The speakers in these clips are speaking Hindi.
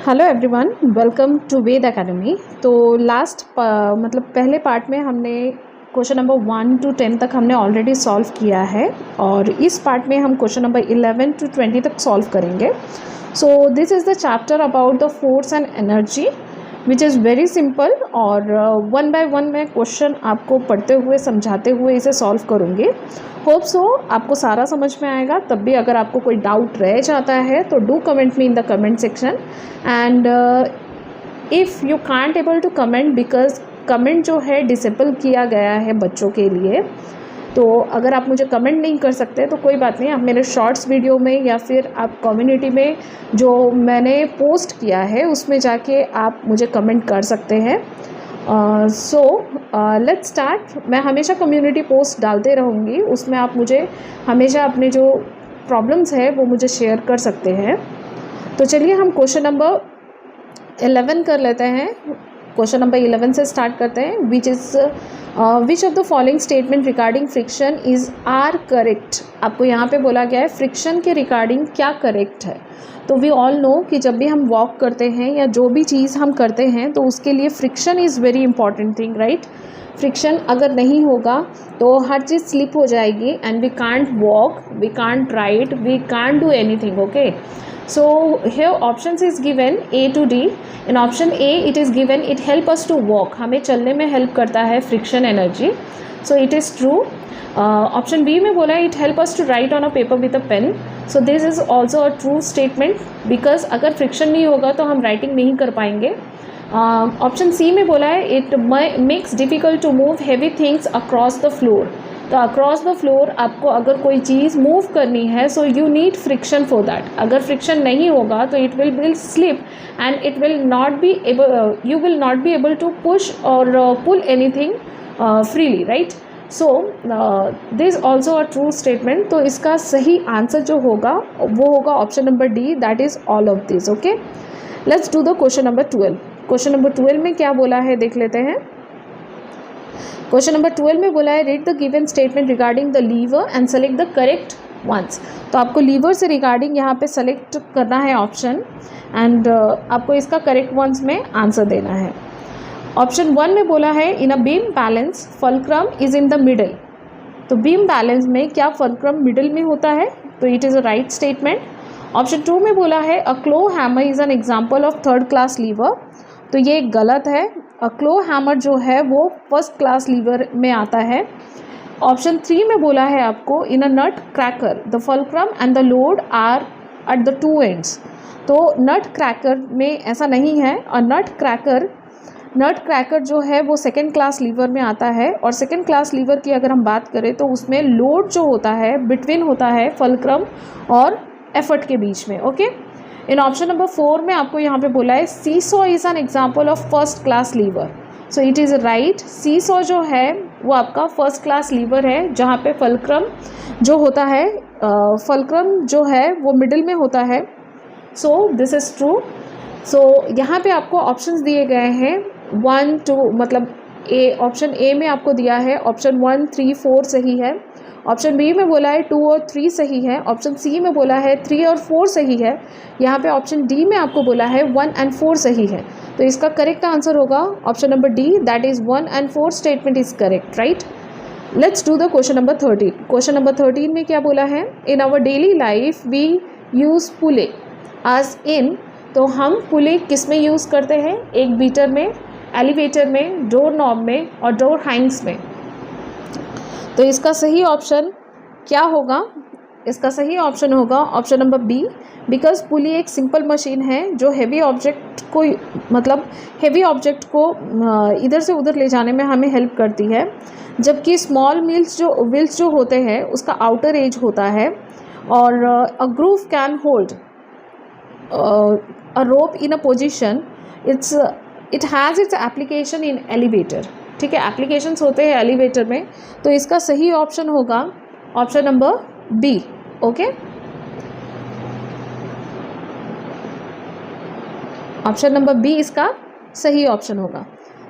Hello everyone, welcome to Ved academy. तो मतलब पहले पार्ट में हमने क्वेश्चन नंबर 1 to 10 तक हमने ऑलरेडी सॉल्व किया है और इस पार्ट में हम क्वेश्चन नंबर 11 to 20 तक सॉल्व करेंगे। सो this is the chapter about the force and energy which is very simple और वन बाय वन मैं क्वेश्चन आपको पढ़ते हुए समझाते हुए इसे सॉल्व करूँगी। होप सो आपको सारा समझ में आएगा। तब भी अगर आपको कोई डाउट रह जाता है तो do comment me in the comment section and if you can't able to comment because comment जो है डिसेबल किया गया है बच्चों के लिए, तो अगर आप मुझे कमेंट नहीं कर सकते तो कोई बात नहीं, आप मेरे शॉर्ट्स वीडियो में या फिर आप कम्युनिटी में जो मैंने पोस्ट किया है उसमें जाके आप मुझे कमेंट कर सकते हैं। So let's start. मैं हमेशा कम्युनिटी पोस्ट डालते रहूँगी, उसमें आप मुझे हमेशा अपने जो प्रॉब्लम्स है वो मुझे शेयर कर सकते हैं। तो चलिए हम क्वेश्चन नंबर 11 कर लेते हैं। क्वेश्चन नंबर 11 से स्टार्ट करते हैं। Which of the following statement regarding friction is are correct. आपको यहाँ पे बोला गया है फ्रिक्शन के रिगार्डिंग क्या करेक्ट है। तो वी ऑल नो कि जब भी हम वॉक करते हैं या जो भी चीज़ हम करते हैं तो उसके लिए friction is very important thing, right. Friction अगर नहीं होगा तो हर चीज़ स्लिप हो जाएगी and we can't walk, we can't ride, we can't do anything. Okay, so here options is given A to D. In option A it is given it help us to walk, हमें चलने में हेल्प करता है friction energy, so it is true. Option B में बोला है it help us to write on a paper with a pen, so this is also a true statement because अगर फ्रिक्शन नहीं होगा तो हम राइटिंग नहीं कर पाएंगे। ऑप्शन सी में बोला है it makes difficult to move heavy things across the floor. तो अक्रॉस द फ्लोर आपको अगर कोई चीज़ मूव करनी है so you need friction for that. अगर फ्रिक्शन नहीं होगा तो it will slip and it will not be able, you will not be able to push और pull anything freely, right. So this also a true statement. तो इसका सही आंसर जो होगा वो होगा option number D, that is all of this. Okay, let's do the question number 12। Question number 12 में क्या बोला है देख लेते हैं। क्वेश्चन नंबर 12 में बोला है read the given statement regarding the lever and select the correct ones. तो आपको लीवर से रिगार्डिंग यहाँ पे सेलेक्ट करना है ऑप्शन एंड आपको इसका करेक्ट वंस में आंसर देना है। ऑप्शन 1 में बोला है in a beam balance fulcrum is in the middle. तो बीम बैलेंस में क्या फल्क्रम मिडल में होता है, तो it is a right statement. Option 2 में बोला है a claw hammer is an example of third class lever. तो ये गलत है, अ क्लो हैमर जो है वो फर्स्ट क्लास लीवर में आता है। ऑप्शन 3 में बोला है आपको in a nutcracker the fulcrum and the load are at the two ends. तो नट क्रैकर में ऐसा नहीं है, और नट क्रैकर जो है वो सेकेंड क्लास लीवर में आता है। और सेकेंड क्लास लीवर की अगर हम बात करें तो उसमें लोड जो होता है बिटवीन होता है फल्क्रम और एफर्ट के बीच में। ओके, इन ऑप्शन नंबर 4 में आपको यहाँ पे बोला है seesaw is an example of first class lever. So it is right, seesaw जो है वो आपका फर्स्ट क्लास लीवर है जहाँ पे फल्क्रम जो होता है फल्क्रम जो है वो मिडिल में होता है। So this is true. So यहाँ पे आपको ऑप्शंस दिए गए हैं 1 2, मतलब ए, ऑप्शन ए में आपको दिया है ऑप्शन 1 3 4 सही है। ऑप्शन बी में बोला है 2 और 3 सही है। ऑप्शन सी में बोला है 3 और 4 सही है। यहाँ पे ऑप्शन डी में आपको बोला है 1 and 4 सही है। तो इसका करेक्ट आंसर होगा option number D, that is 1 and 4 statement is correct, right. Let's do the question number 13। Question number 13 में क्या बोला है in our daily life we use pulley as in. तो हम पुले किस में यूज़ करते हैं, एक बीटर में, एलिवेटर में, डोर नॉब में और डोर हैंग्स में। तो इसका सही ऑप्शन क्या होगा, इसका सही ऑप्शन होगा ऑप्शन नंबर बी, बिकॉज पुली एक सिंपल मशीन है जो हैवी ऑब्जेक्ट को, मतलब हैवी ऑब्जेक्ट को इधर से उधर ले जाने में हमें हेल्प करती है। जबकि स्मॉल व्हील्स जो होते हैं उसका आउटर एज होता है। और a groove can hold a rope in a position, it has its application in elevator. ठीक है, एप्लीकेशंस होते हैं एलिवेटर में। तो इसका सही ऑप्शन होगा option number B. Okay, option number B इसका सही ऑप्शन होगा।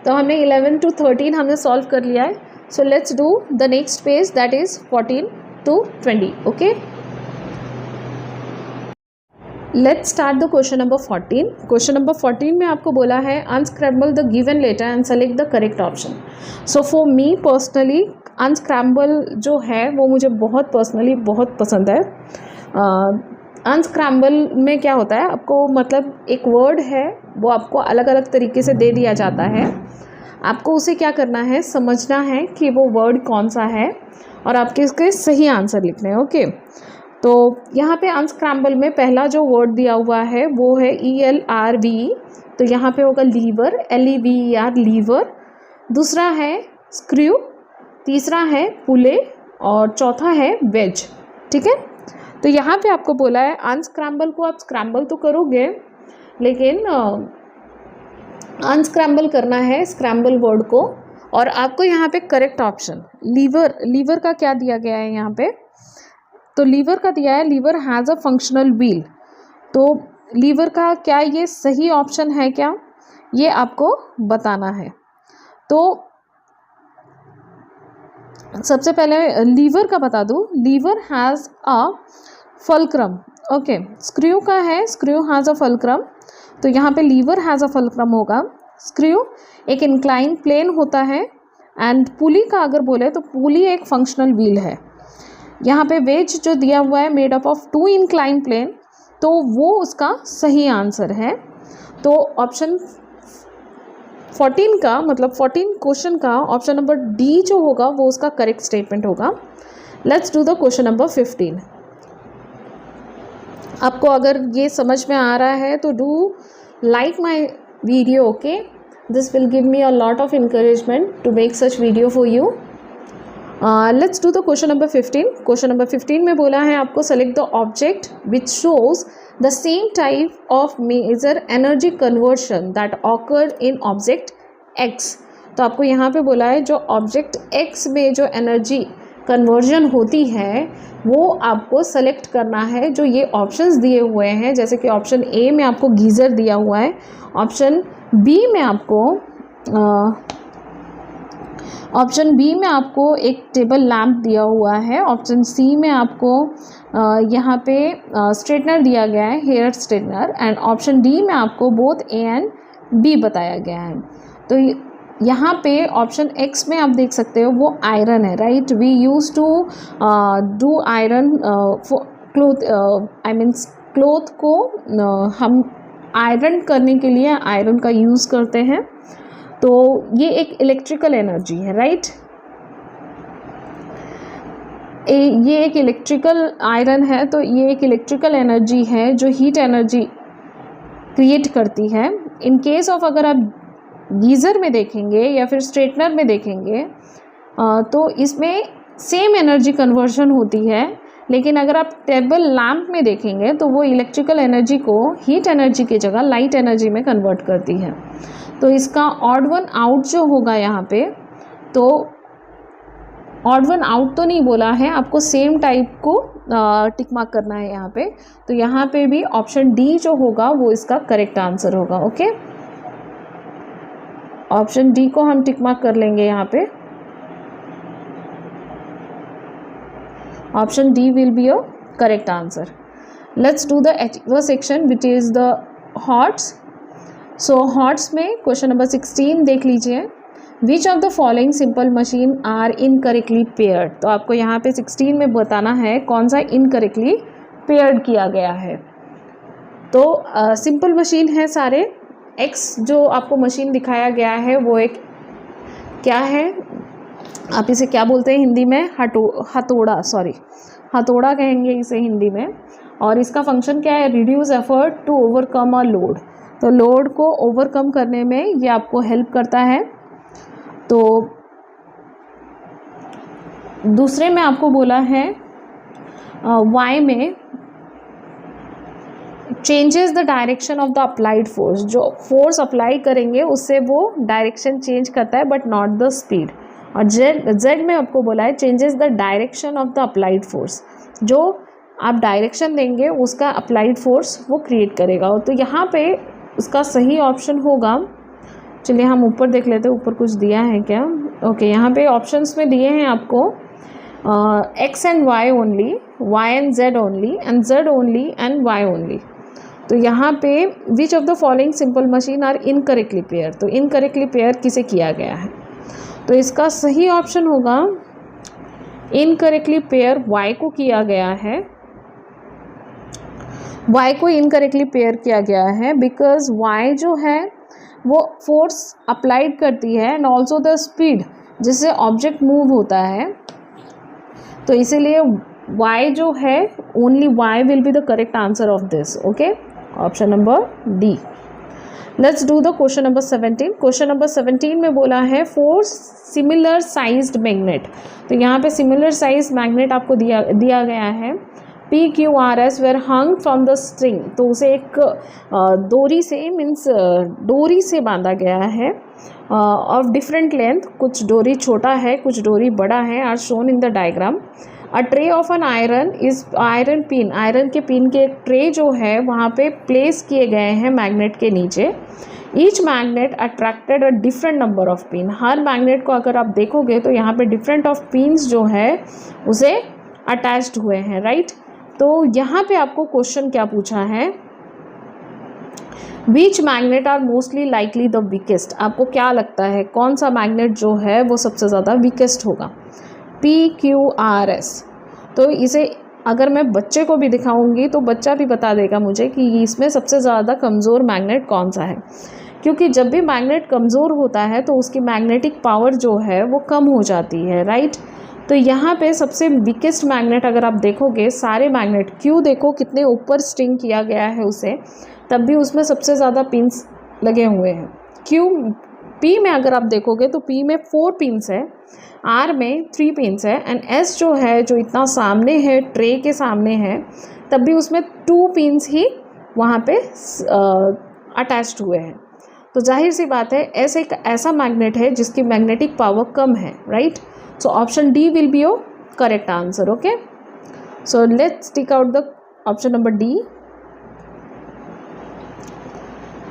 तो हमने 11 to 13 हमने सॉल्व कर लिया है। So let's do the next page, that is 14 to 20। Okay, let's start the question number 14। Question number 14 में आपको बोला है unscramble the given letter and select the correct option. So for me personally unscramble जो है वो मुझे बहुत पर्सनली बहुत पसंद है। अनस्क्रैम्बल में क्या होता है, आपको मतलब एक वर्ड है वो आपको अलग अलग तरीके से दे दिया जाता है, आपको उसे क्या करना है, समझना है कि वो वर्ड कौन सा है और आपके इसके सही आंसर लिखने हैं। ओके, तो यहाँ पे अनस्क्रैम्बल में पहला जो वर्ड दिया हुआ है वो है ELRV, तो यहाँ पे होगा लीवर, LEVER लीवर। दूसरा है स्क्रू, तीसरा है पुले और चौथा है वेज। ठीक है, तो यहाँ पे आपको बोला है अनस्क्रैम्बल को आप स्क्रैम्बल तो करोगे लेकिन अनस्क्रैम्बल करना है स्क्रैम्बल वर्ड को, और आपको यहाँ पे करेक्ट ऑप्शन लीवर का क्या दिया गया है यहाँ पे, तो लीवर का दिया है lever has a functional wheel. तो लीवर का क्या ये सही ऑप्शन है क्या, ये आपको बताना है। तो सबसे पहले लीवर का बता दूँ, lever has a fulcrum. Okay, screw का है स्क्रू हैज़ अ फल्क्रम, तो यहाँ पे लीवर हैज़ अ फल्क्रम होगा। स्क्रू एक इंक्लाइन प्लेन होता है, एंड पुली का अगर बोले तो पुली एक फंक्शनल व्हील है। यहाँ पे वेज जो दिया हुआ है made up of 2 incline plane, तो वो उसका सही आंसर है। तो ऑप्शन 14 का मतलब 14 क्वेश्चन का ऑप्शन नंबर डी जो होगा वो उसका करेक्ट स्टेटमेंट होगा। Let's do the question number 15। आपको अगर ये समझ में आ रहा है तो do like my video. Okay, this will give me a lot of encouragement to make such video for you. Let's do the question number 15। Question number 15 में बोला है आपको select the object which shows the same type of major energy conversion that occurred in object X. तो आपको यहाँ पे बोला है जो ऑब्जेक्ट एक्स में जो एनर्जी कन्वर्जन होती है वो आपको सेलेक्ट करना है। जो ये ऑप्शंस दिए हुए हैं, जैसे कि ऑप्शन ए में आपको गीज़र दिया हुआ है, ऑप्शन बी में आपको एक टेबल लैम्प दिया हुआ है, ऑप्शन सी में आपको यहाँ पे स्ट्रेटनर दिया गया है, hair straightener, and option D में आपको बोथ ए एंड बी बताया गया है। तो यहाँ पे ऑप्शन एक्स में आप देख सकते हो वो आयरन है, राइट। We use to do iron cloth, I means cloth को हम आयरन करने के लिए आयरन का यूज़ करते हैं। तो ये एक इलेक्ट्रिकल एनर्जी है, राइट। ये एक इलेक्ट्रिकल आयरन है, तो ये एक इलेक्ट्रिकल एनर्जी है जो हीट एनर्जी क्रिएट करती है। इन केस ऑफ अगर आप गीज़र में देखेंगे या फिर स्ट्रेटनर में देखेंगे तो इसमें सेम एनर्जी कन्वर्जन होती है, लेकिन अगर आप टेबल लैम्प में देखेंगे तो वो इलेक्ट्रिकल एनर्जी को हीट एनर्जी की जगह लाइट एनर्जी में कन्वर्ट करती है। तो इसका ऑड वन आउट जो होगा यहाँ पे, तो ऑड वन आउट तो नहीं बोला है, आपको सेम टाइप को टिक मार्क करना है यहाँ पे। तो यहाँ पे भी ऑप्शन डी जो होगा वो इसका करेक्ट आंसर होगा। ओके, ऑप्शन डी को हम टिक मार्क कर लेंगे यहाँ पे। Option D will be a correct answer. Let's do the adverse section which is the HOTS. So HOTS में क्वेश्चन नंबर 16 देख लीजिए। Which of the following simple machine are incorrectly paired. तो आपको यहाँ पे 16 में बताना है कौन सा इनकरेक्टली पेयर्ड किया गया है। तो सिंपल मशीन है सारे। एक्स जो आपको मशीन दिखाया गया है वो एक क्या है, आप इसे क्या बोलते हैं हिंदी में, हथौड़ा, सॉरी हथौड़ा कहेंगे इसे हिंदी में। और इसका फंक्शन क्या है, reduce effort to overcome a load. तो लोड को ओवरकम करने में ये आपको हेल्प करता है। तो दूसरे में आपको बोला है वाई में changes the direction of the applied force. जो फोर्स अप्लाई करेंगे उससे वो डायरेक्शन चेंज करता है बट नॉट द स्पीड। और जेड में आपको बोला है changes the direction of the applied force. जो आप डायरेक्शन देंगे उसका अप्लाइड फोर्स वो क्रिएट करेगा। तो यहाँ पे उसका सही ऑप्शन होगा, चलिए हम ऊपर देख लेते हैं ऊपर कुछ दिया है क्या। ओके, यहाँ पे ऑप्शंस में दिए हैं आपको X and Y only, Y and Z only, and Z only and Y only. तो यहाँ पे which of the following simple machine are incorrectly pair, तो इनकरेक्टली पेयर किसे किया गया है, तो इसका सही ऑप्शन होगा इनकरेक्टली पेयर y को किया गया है। y को इनकरेक्टली पेयर किया गया है बिकॉज y जो है वो फोर्स अप्लाइड करती है एंड ऑल्सो द स्पीड जिससे ऑब्जेक्ट मूव होता है, तो इसीलिए y जो है only y will be the correct answer of this. Okay, option number D. Let's do the question number 17। Question number 17 में बोला है फोर सिमिलर साइज्ड मैग्नेट, तो यहाँ पे सिमिलर साइज मैग्नेट आपको दिया गया है। PQRS were hung from the string, तो उसे एक डोरी से मीन्स डोरी से बांधा गया है ऑफ डिफरेंट लेंथ, कुछ डोरी छोटा है कुछ डोरी बड़ा है, are shown in the diagram. A tray of an iron is iron pin, iron के पिन के एक ट्रे जो है वहाँ पे प्लेस किए गए हैं मैग्नेट के नीचे। Each magnet attracted a different number of pin, her magnet को अगर आप देखोगे तो यहाँ पे डिफरेंट ऑफ पिन्स जो है उसे अटैच्ड हुए हैं, राइट। तो यहाँ पे आपको क्वेश्चन क्या पूछा है, which magnet are mostly likely the weakest, आपको क्या लगता है कौन सा मैग्नेट जो है वो सबसे ज़्यादा वीकेस्ट होगा। PQRS, तो इसे अगर मैं बच्चे को भी दिखाऊंगी तो बच्चा भी बता देगा मुझे कि इसमें सबसे ज़्यादा कमज़ोर मैग्नेट कौन सा है, क्योंकि जब भी मैग्नेट कमज़ोर होता है तो उसकी मैग्नेटिक पावर जो है वो कम हो जाती है, राइट। तो यहाँ पे सबसे वीकेस्ट मैग्नेट अगर आप देखोगे सारे मैग्नेट, क्यों देखो कितने ऊपर स्ट्रिंग किया गया है उसे, तब भी उसमें सबसे ज़्यादा पिन्स लगे हुए हैं। क्यों P में अगर आप देखोगे तो P में 4 पिन्स है, R में 3 पिन्स है एंड S जो है जो इतना सामने है ट्रे के सामने है, तब भी उसमें 2 पिन्स ही वहाँ पे अटैच्ड हुए हैं। तो जाहिर सी बात है S एक ऐसा मैग्नेट है जिसकी मैग्नेटिक पावर कम है, right. So option D will be your correct answer. Okay, so let's tick out the option number D.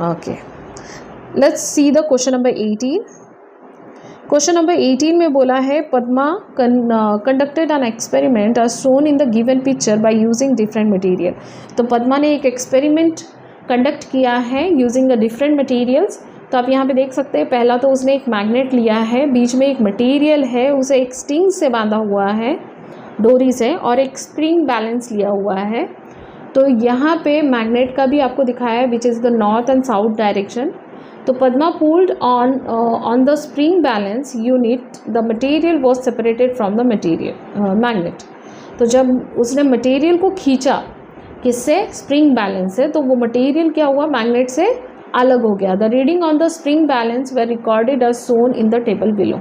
Okay, let's see the question number 18। Question number 18 में बोला है Padma conducted an experiment are shown in the given picture by using different material, तो पद्मा ने एक एक्सपेरिमेंट कंडक्ट किया है यूजिंग द डिफरेंट मटेरियल्स। तो आप यहाँ पे देख सकते हैं पहला तो उसने एक मैग्नेट लिया है, बीच में एक मटेरियल है उसे एक स्ट्रिंग से बांधा हुआ है डोरी से, और एक स्प्रिंग बैलेंस लिया हुआ है। तो यहाँ पे मैग्नेट का भी आपको दिखाया है which is the north and south direction. तो Padma pulled on the spring balance unit, the material was separated from the material magnet. तो जब उसने मटेरियल को खींचा किससे, स्प्रिंग बैलेंस से, तो वो मटेरियल क्या हुआ मैग्नेट से अलग हो गया। The reading on the spring balance were recorded as shown in the table below,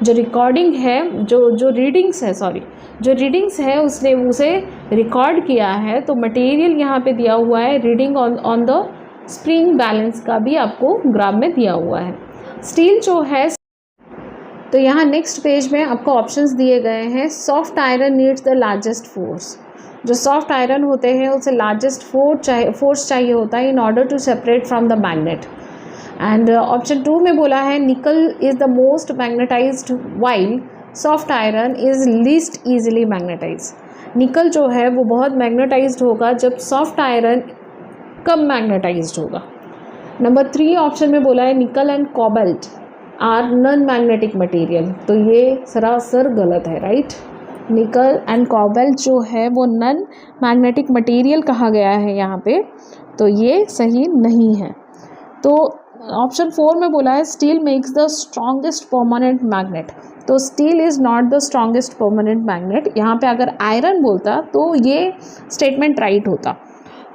जो रिकॉर्डिंग है जो रीडिंग्स है उसने उसे रिकॉर्ड किया है। तो मटेरियल यहाँ पे दिया हुआ है, reading on the spring balance का भी आपको ग्राफ में दिया हुआ है। स्टील जो है, तो यहाँ नेक्स्ट पेज में आपको ऑप्शंस दिए गए हैं। Soft iron needs the largest force, जो सॉफ्ट आयरन होते हैं उसे लार्जेस्ट फोर्स चाहिए होता है in order to separate from the magnet. And option 2 में बोला है nickel is the most magnetized while soft iron is least easily magnetize, nickel जो है वो बहुत मैग्नेटाइज्ड होगा जब सॉफ्ट आयरन कम मैग्नेटाइज्ड होगा। नंबर 3 ऑप्शन में बोला है nickel and cobalt are non magnetic material, तो ये सरासर गलत है, राइट। निकल एंड कोबाल्ट जो है वो नॉन मैग्नेटिक मटेरियल कहा गया है यहाँ पे, तो ये सही नहीं है। तो ऑप्शन 4 में बोला है steel makes the strongest permanent magnet, तो steel is not the strongest permanent magnet. यहाँ पे अगर आयरन बोलता तो ये स्टेटमेंट राइट होता।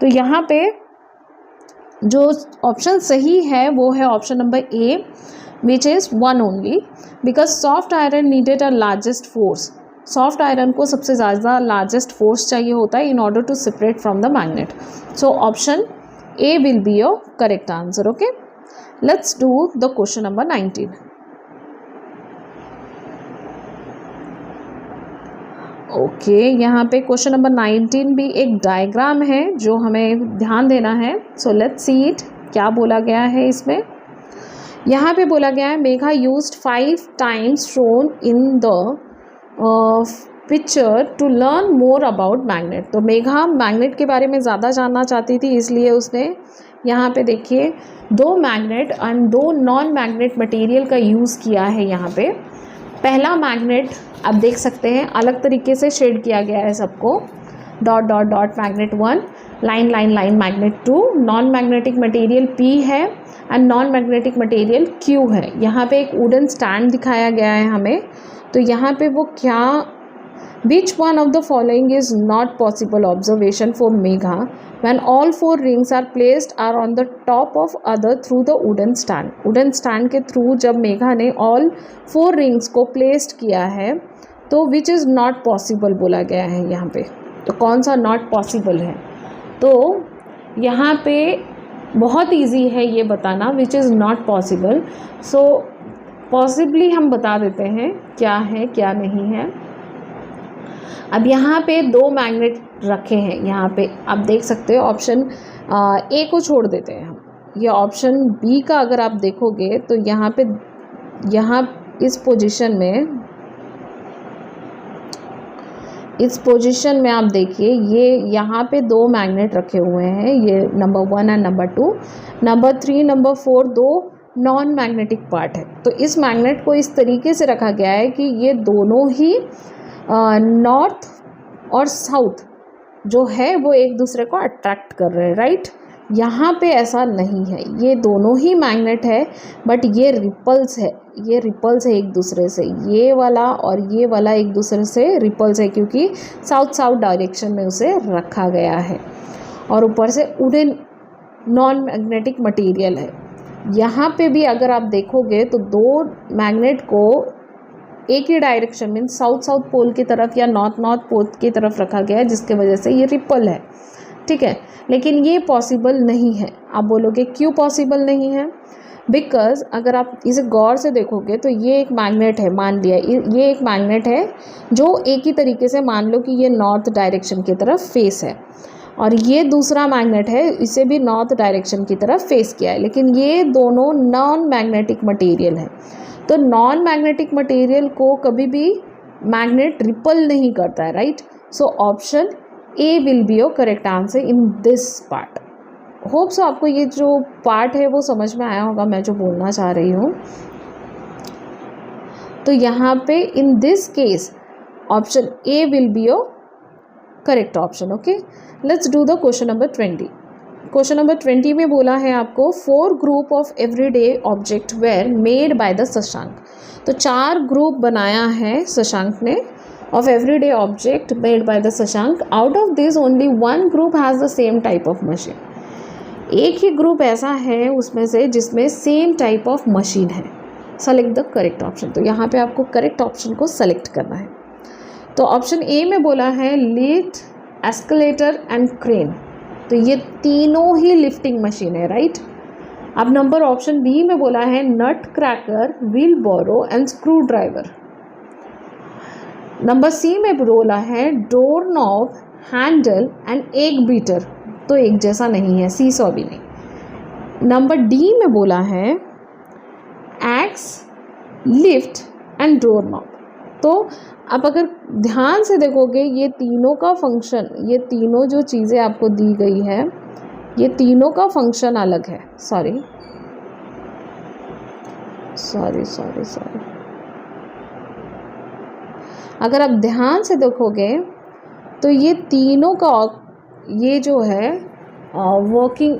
तो यहाँ पे जो ऑप्शन सही है वो है option number A which is 1 only, because soft iron needed a largest force, soft iron को सबसे ज़्यादा लार्जेस्ट फोर्स चाहिए होता है in order to separate from the magnet. So option A will be your correct answer. Okay, let's do the question number 19। Okay, यहाँ पे क्वेश्चन नंबर 19 भी एक डायग्राम है जो हमें ध्यान देना है। सो लेट्स सी इट, क्या बोला गया है इसमें। यहाँ पे बोला गया है Megha used 5 times shown in the picture to learn more about magnet. तो मेघा मैग्नेट के बारे में ज़्यादा जानना चाहती थी, इसलिए उसने यहाँ पे देखिए 2 magnet and 2 non magnet material का यूज़ किया है। यहाँ पे पहला मैग्नेट आप देख सकते हैं अलग तरीके से शेड किया गया है सबको, dot dot dot magnet 1, line line line magnet 2, non magnetic material P है and non magnetic material Q है। यहाँ पे एक वुडन स्टैंड दिखाया गया है हमें। तो यहाँ पे वो क्या, which one of the following is not possible observation for Megha when all 4 rings are placed are on the top of other through the wooden stand. Wooden stand के थ्रू जब मेघा ने ऑल 4 रिंग्स को प्लेस्ड किया है तो विच इज़ नॉट पॉसिबल बोला गया है यहाँ पे। तो कौन सा नॉट पॉसिबल है? तो यहाँ पे बहुत इजी है ये बताना which is not possible. So possibly हम बता देते हैं क्या है क्या नहीं है। अब यहाँ पे 2 मैग्नेट रखे हैं, यहाँ पे आप देख सकते हो। ऑप्शन ए को छोड़ देते हैं हम, ये ऑप्शन बी का अगर आप देखोगे तो यहाँ पे इस पोजीशन में आप देखिए ये यहाँ पे 2 मैग्नेट रखे हुए हैं, ये number 1 and number 2, number 3 number 4 2 non magnetic part है। तो इस मैग्नेट को इस तरीके से रखा गया है कि ये दोनों ही नॉर्थ और साउथ जो है वो एक दूसरे को अट्रैक्ट कर रहे हैं, राइट। यहाँ पे ऐसा नहीं है, ये दोनों ही मैग्नेट है बट ये रिपल्स है, ये रिपल्स है एक दूसरे से, ये वाला और ये वाला एक दूसरे से रिपल्स है क्योंकि साउथ डायरेक्शन में उसे रखा गया है। और ऊपर से वुडन नॉन मैग्नेटिक मटेरियल है। यहाँ पे भी अगर आप देखोगे तो 2 मैग्नेट को एक ही डायरेक्शन में साउथ पोल की तरफ या नॉर्थ पोल की तरफ रखा गया है, जिसके वजह से ये रिपल है, ठीक है। लेकिन ये पॉसिबल नहीं है। आप बोलोगे क्यों पॉसिबल नहीं है? बिकॉज अगर आप इसे गौर से देखोगे तो ये एक मैग्नेट है, मान लिया ये एक मैग्नेट है जो एक ही तरीके से मान लो कि ये नॉर्थ डायरेक्शन की तरफ फेस है, और ये दूसरा मैग्नेट है इसे भी नॉर्थ डायरेक्शन की तरफ फेस किया है, लेकिन ये दोनों नॉन मैग्नेटिक मटेरियल है। तो नॉन मैग्नेटिक मटेरियल को कभी भी मैग्नेट रिपल नहीं करता है, right. So option A will be your correct answer in this part. Hope so आपको ये जो पार्ट है वो समझ में आया होगा मैं जो बोलना चाह रही हूँ। तो यहाँ पे in this case option A will be your correct option. Okay, let's do the question number 20। Question number 20 में बोला है आपको 4 group of everyday object were made by the Shashank. तो 4 ग्रुप बनाया है शशांक ने of everyday object made by the Shashank. Out of this only 1 group has the same type of machine. एक ही ग्रुप ऐसा है उसमें से जिसमें सेम टाइप ऑफ मशीन है। Select the correct option. तो यहाँ पे आपको करेक्ट ऑप्शन को सेलेक्ट करना है। तो ऑप्शन ए में बोला है लिफ्ट, एस्केलेटर एंड क्रेन। तो ये तीनों ही लिफ्टिंग मशीन है, राइट। अब नंबर ऑप्शन बी में बोला है nutcracker, wheelbarrow and screwdriver. Number C में बोला है door knob, handle and egg beater. तो एक जैसा नहीं है, सी सॉ भी नहीं। नंबर डी में बोला है x, lift and door knob. तो आप अगर ध्यान से देखोगे ये तीनों का फंक्शन, ये तीनों जो चीज़ें आपको दी गई है ये तीनों का फंक्शन अलग है। सॉरी, अगर आप ध्यान से देखोगे तो ये तीनों का ये जो है वर्किंग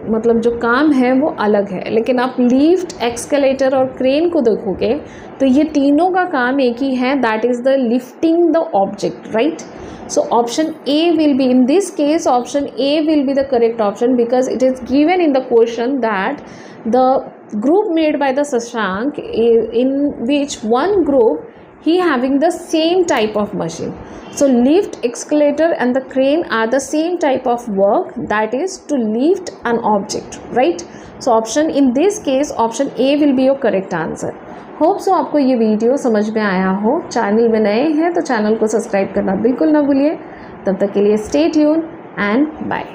मतलब जो काम है वो अलग है। लेकिन आप लिफ्ट, एक्सकेलेटर और क्रेन को देखोगे तो ये तीनों का काम एक ही है, that is the lifting the object, right. So option A will B, in this case option A will be the correct option because it is given in the question that the group made by the Shashank in which one group he having the same type of machine. So lift, escalator and the crane are the same type of work, that is to lift an object, right? So option in this case option A will be your correct answer. Hope so आपको ये वीडियो समझ में आया हो। चैनल में नए हैं तो चैनल को सब्सक्राइब करना बिल्कुल ना भूलिए। तब तक के लिए स्टे ट्यून एंड बाय।